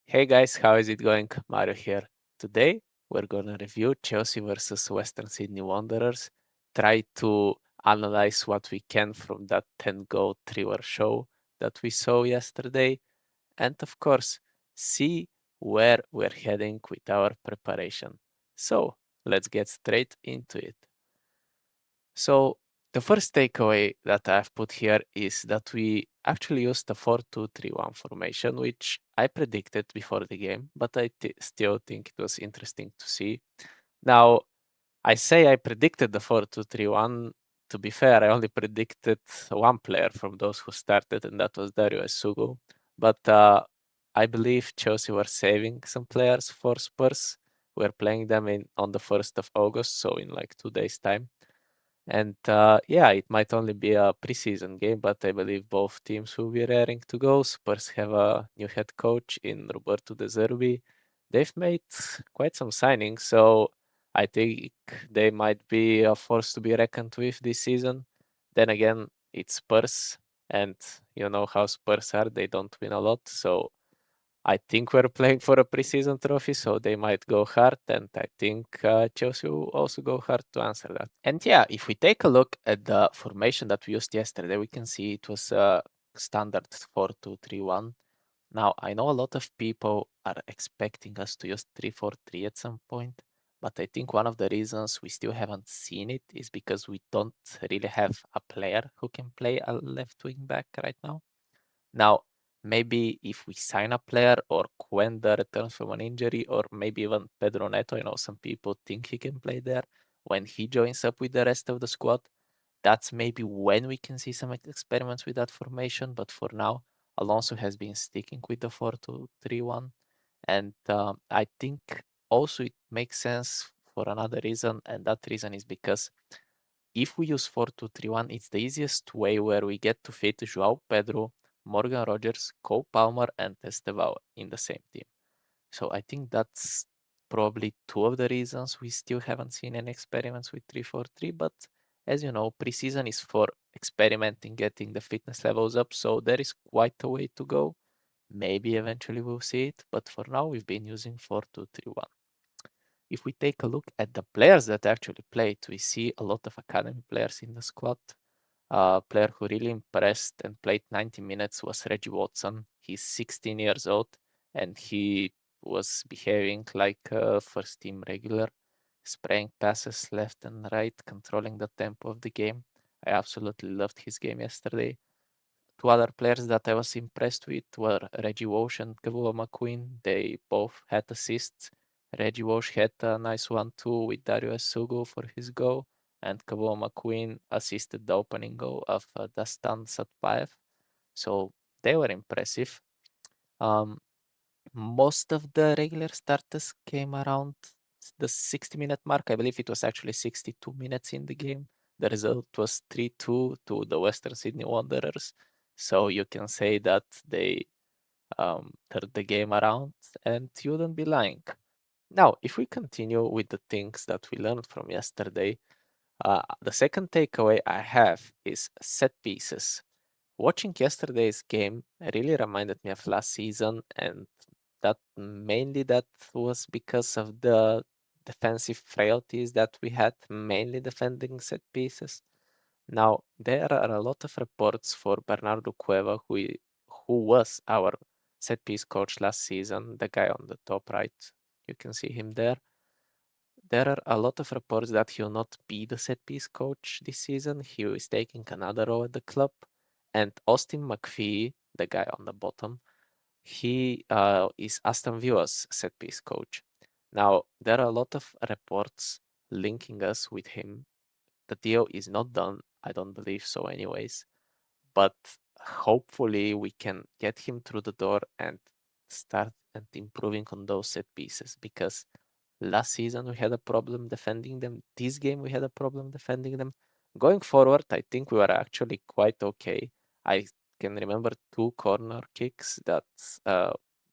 Hey guys, how is it going? Mario here. Today we're gonna review Chelsea versus Western Sydney Wanderers, try to analyze what we can from that 10-goal three-hour show that we saw yesterday, and of course, see where we're heading with our preparation. So let's get straight into it. So the first takeaway that I've put here is that we actually used the 4-2-3-1 formation, which I predicted before the game, but I still think it was interesting to see. Now, I say I predicted the 4-2-3-1. To be fair, I only predicted one player from those who started, and that was Essugo. But I believe Chelsea were saving some players for Spurs. We're playing them on the 1st of August, so in like 2 days' time. And yeah, it might only be a preseason game, but I believe both teams will be raring to go. Spurs have a new head coach in Roberto De Zerbi. They've made quite some signings, so I think they might be a force to be reckoned with this season. Then again, it's Spurs, and you know how Spurs are, they don't win a lot, so I think we're playing for a preseason trophy, so they might go hard, and I think Chelsea will also go hard to answer that. And yeah, if we take a look at the formation that we used yesterday, we can see it was a standard 4-2-3-1. Now, I know a lot of people are expecting us to use 3-4-3 at some point, but I think one of the reasons we still haven't seen it is because we don't really have a player who can play a left wing back right now. Now, maybe if we sign a player or Cuenda returns from an injury, or maybe even Pedro Neto, some people think he can play there. When he joins up with the rest of the squad, that's maybe when we can see some experiments with that formation. But for now, Alonso has been sticking with the 4-2-3-1. And I think also it makes sense for another reason, and that reason is because if we use 4-2-3-1, it's the easiest way where we get to fit Joao Pedro, Morgan Rogers, Cole Palmer, and Estevao in the same team. So I think that's probably two of the reasons we still haven't seen any experiments with 3-4-3. But as you know, preseason is for experimenting, getting the fitness levels up. So there is quite a way to go. Maybe eventually we'll see it, but for now we've been using 4-2-3-1. If we take a look at the players that actually played, we see a lot of academy players in the squad. A player who really impressed and played 90 minutes was Reggie Watson. He's 16 years old and he was behaving like a first team regular, spraying passes left and right, controlling the tempo of the game. I absolutely loved his game yesterday. Two other players that I was impressed with were Reggie Walsh and Kavua McQueen. They both had assists. Reggie Walsh had a nice 1-2 with Dario Essugo for his goal, and Kavua McQueen assisted the opening goal of Dastan Satpaev. So they were impressive. Um, most of the regular starters came around the 60-minute mark. I believe it was actually 62 minutes in the game. The result was 3-2 to the Western Sydney Wanderers. So you can say that they turned the game around, and you wouldn't be lying. Now, if we continue with the things that we learned from yesterday, the second takeaway I have is set pieces. Watching yesterday's game really reminded me of last season, and that was because of the defensive frailties that we had, mainly defending set pieces. Now, there are a lot of reports for Bernardo Cueva, who was our set piece coach last season, the guy on the top right. You can see him there. There are a lot of reports that he'll not be the set piece coach this season. He is taking another role at the club. And Austin McPhee, the guy on the bottom, he is Aston Villa's set piece coach. Now, there are a lot of reports linking us with him. The deal is not done. I don't believe so, anyways. But hopefully, we can get him through the door and start and improving on those set pieces because last season we had a problem defending them. This game we had a problem defending them. Going forward, I think we were actually quite okay. I can remember two corner kicks that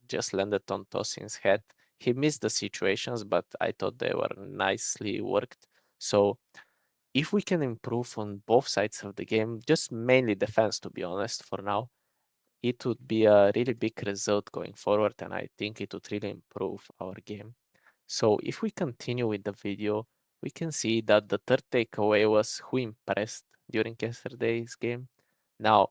just landed on Tosin's head. He missed the situations, but I thought they were nicely worked. So if we can improve on both sides of the game, just mainly defense, to be honest, for now, it would be a really big result going forward, and I think it would really improve our game. So if we continue with the video, we can see that the third takeaway was who impressed during yesterday's game. Now,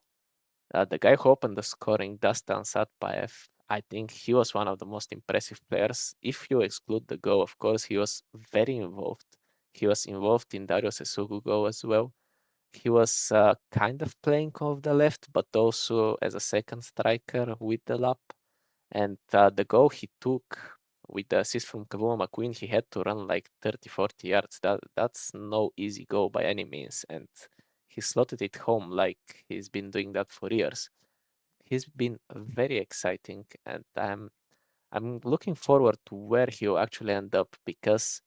the guy who opened the scoring, Dastan Satpaev, I think he was one of the most impressive players. If you exclude the goal, of course, he was very involved. He was involved in Darius Essugo goal as well. He was kind of playing off the left, but also as a second striker with the lap. And the goal he took with the assist from Kavuma McQueen, he had to run like 30, 40 yards. That's no easy goal by any means. And he slotted it home like he's been doing that for years. He's been very exciting, and I'm looking forward to where he'll actually end up because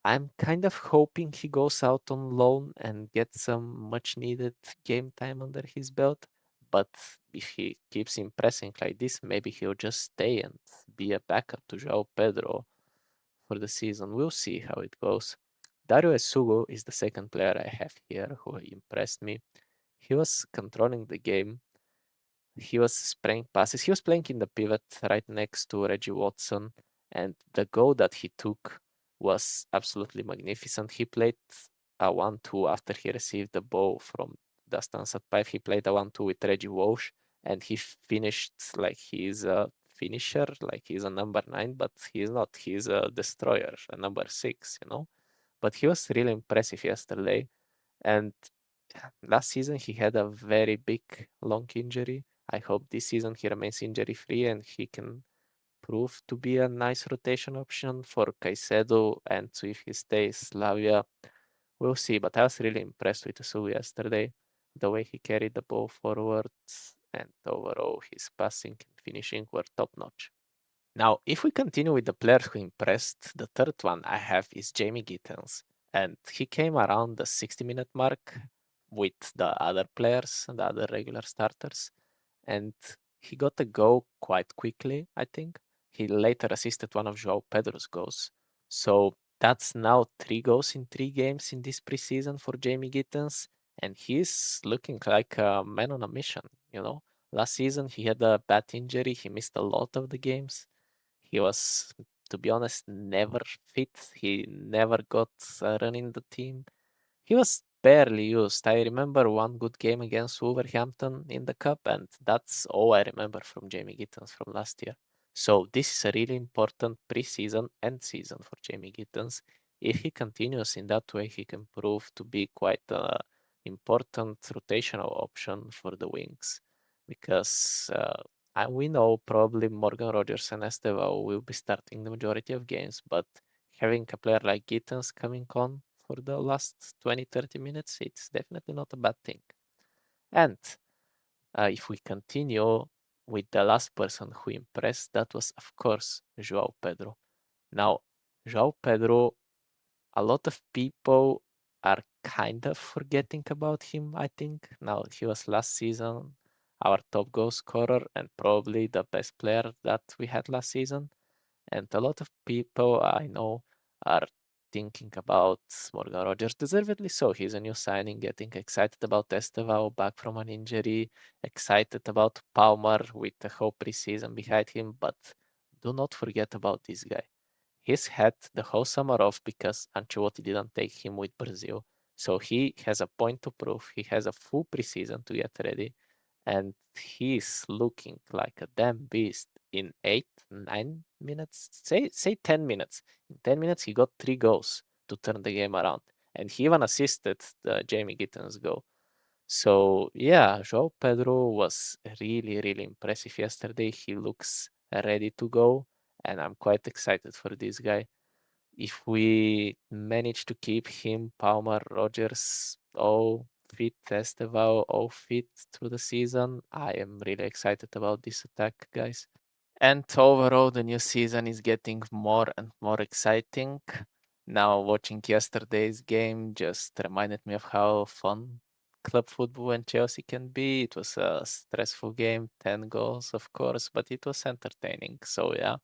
I'm kind of hoping he goes out on loan and gets some much needed game time under his belt. But if he keeps impressing like this, maybe he'll just stay and be a backup to Joao Pedro for the season. We'll see how it goes. Dario Essugo is the second player I have here who impressed me. He was controlling the game. He was spraying passes. He was playing in the pivot right next to Reggie Watson, and the goal that he took was absolutely magnificent. He played a 1-2 after he received the ball from Dastan Satpaev. He played a 1-2 with Reggie Walsh, and he finished like he's a finisher, like he's a number 9, but he's not. He's a destroyer, a number 6, you know? But he was really impressive yesterday. And last season he had a very big long injury. I hope this season he remains injury free and he can prove to be a nice rotation option for Caicedo, and so if he stays Slavia, we'll see. But I was really impressed with Essugo yesterday, the way he carried the ball forward, and overall his passing and finishing were top notch. Now, if we continue with the players who impressed, the third one I have is Jamie Gitenns. And he came around the 60-minute mark with the other players, the other regular starters. And he got a goal quite quickly, I think. He later assisted one of Joao Pedro's goals. So that's now 3 goals in 3 games in this preseason for Jamie Gittens. And he's looking like a man on a mission, you know. Last season he had a bad injury, he missed a lot of the games. He was, to be honest, never fit. He never got a run in the team. He was barely used. I remember one good game against Wolverhampton in the cup, and that's all I remember from Jamie Gittens from last year. So this is a really important preseason and season for Jamie Gittens. If he continues in that way, he can prove to be quite an important rotational option for the wings because we know probably Morgan Rogers and Estevao will be starting the majority of games, but having a player like Gitenns coming on for the last 20, 30 minutes, it's definitely not a bad thing. And if we continue with the last person who impressed, that was, of course, Joao Pedro. Now, Joao Pedro, a lot of people are kind of forgetting about him, I think. Now, he was last season our top goal scorer and probably the best player that we had last season. And a lot of people I know are thinking about Morgan Rogers, deservedly so. He's a new signing, getting excited about Estevao back from an injury, excited about Palmer with the whole preseason behind him. But do not forget about this guy. He's had the whole summer off because Ancelotti didn't take him with Brazil. So he has a point to prove. He has a full preseason to get ready. And he's looking like a damn beast in 8, 9 minutes. Say 10 minutes. In 10 minutes, he got 3 goals to turn the game around. And he even assisted the Jamie Gittens goal. So yeah, Joao Pedro was really, really impressive yesterday. He looks ready to go, and I'm quite excited for this guy. If we manage to keep him, Palmer, Rogers, all fit, Estevao, all fit through the season, I am really excited about this attack, guys. And overall, the new season is getting more and more exciting. Now, watching yesterday's game just reminded me of how fun club football and Chelsea can be. It was a stressful game, 10 goals, of course, but it was entertaining. So, yeah.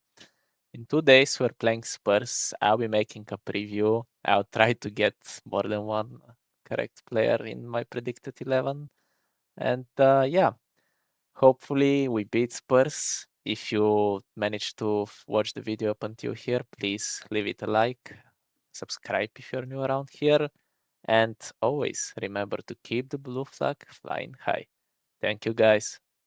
In 2 days, we're playing Spurs. I'll be making a preview. I'll try to get more than one correct player in my predicted 11. And yeah, Hopefully we beat Spurs. If you managed to watch the video up until here, please leave it a like, subscribe if you're new around here, and always remember to keep the blue flag flying high. Thank you guys.